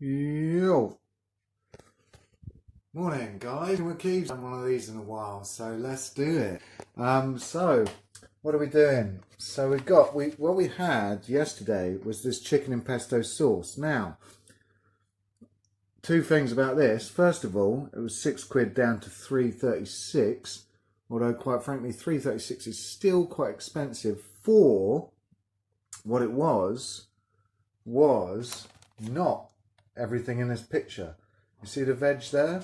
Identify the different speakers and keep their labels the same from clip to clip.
Speaker 1: Yo, morning guys. We're Keeves. Done one of these in a while, so let's do it. So what are we doing? So what we had yesterday was this chicken and pesto sauce. Now, two things about this. First of all, it was £6 down to £3.36. Although quite frankly, £3.36 is still quite expensive for what it was not everything in this picture. You see the veg there?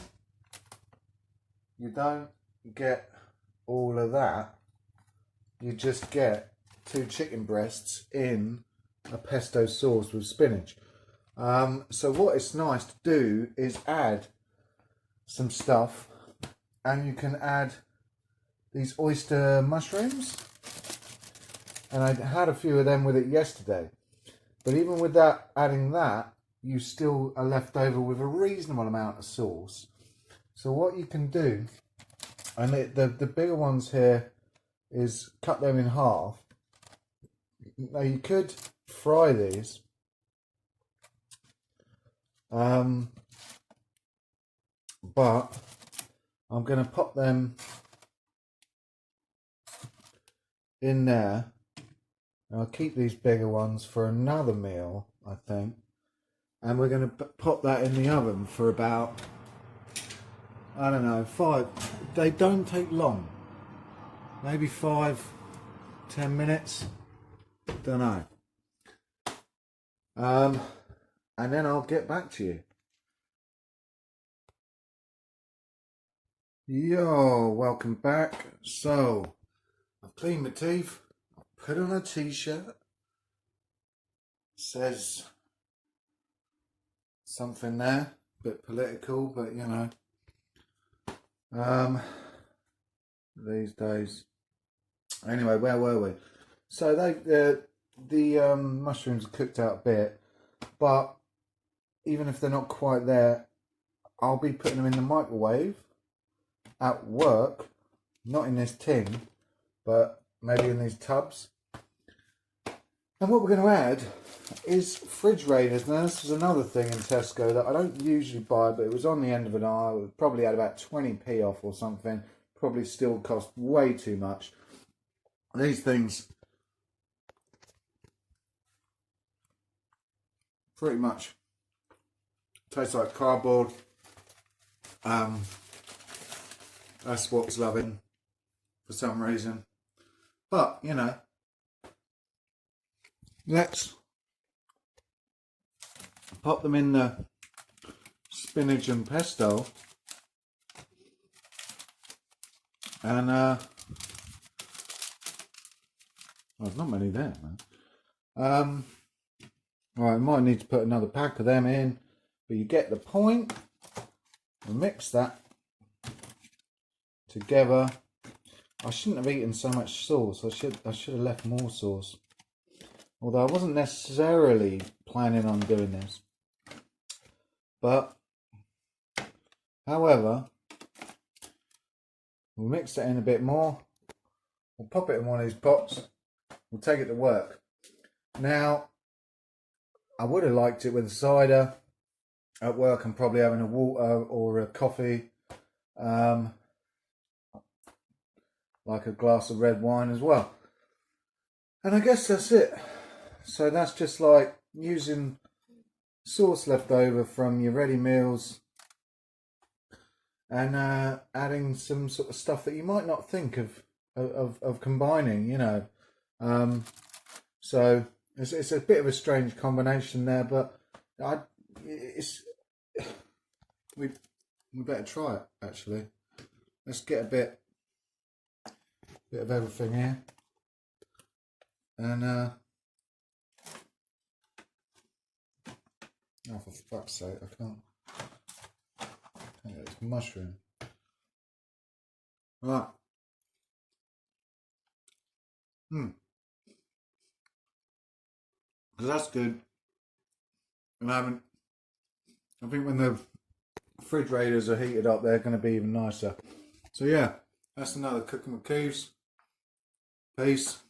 Speaker 1: You don't get all of that. You just get 2 chicken breasts in a pesto sauce with spinach. So what it's nice to do is add some stuff, and you can add these oyster mushrooms, and I had a few of them with it yesterday. But even with that, adding that, you still are left over with a reasonable amount of sauce. So what you can do, and the bigger ones here, is cut them in half. Now you could fry these, but I'm going to pop them in there. And I'll keep these bigger ones for another meal, I think. And we're going to pop that in the oven for about, I don't know, 5. They don't take long. Maybe 5-10 minutes. Don't know. And then I'll get back to you. Yo, welcome back. So, I've cleaned my teeth. I've put on a t-shirt. Says something there, a bit political, but you know, these days. Anyway, where were we? So the mushrooms are cooked out a bit, but even if they're not quite there, I'll be putting them in the microwave at work, not in this tin, but maybe in these tubs. And what we're going to add is fridge raiders. Now this is another thing in Tesco that I don't usually buy, but it was on the end of an aisle. It probably had about 20p off or something. Probably still cost way too much. These things pretty much taste like cardboard. That's what's loving for some reason. But you know, let's pop them in the spinach and pesto, and oh, there's not many there, man. Right, I might need to put another pack of them in, but you get the point. We'll mix that together. I shouldn't have eaten so much sauce. I should have left more sauce. Although I wasn't necessarily planning on doing this. But, however, we'll mix it in a bit more. We'll pop it in one of these pots. We'll take it to work. Now, I would have liked it with a cider. At work, I'm probably having a water or a coffee. Like a glass of red wine as well. And I guess that's it. So that's just like using sauce left over from your ready meals and adding some sort of stuff that you might not think of combining, you know. So it's a bit of a strange combination there, but we better try it actually. Let's get a bit of everything here, and oh, for fuck's sake, I can't get this mushroom. Right. So that's good. And I think when the fridge raiders are heated up, they're going to be even nicer. So yeah, that's another Cooking with Keeves. Peace.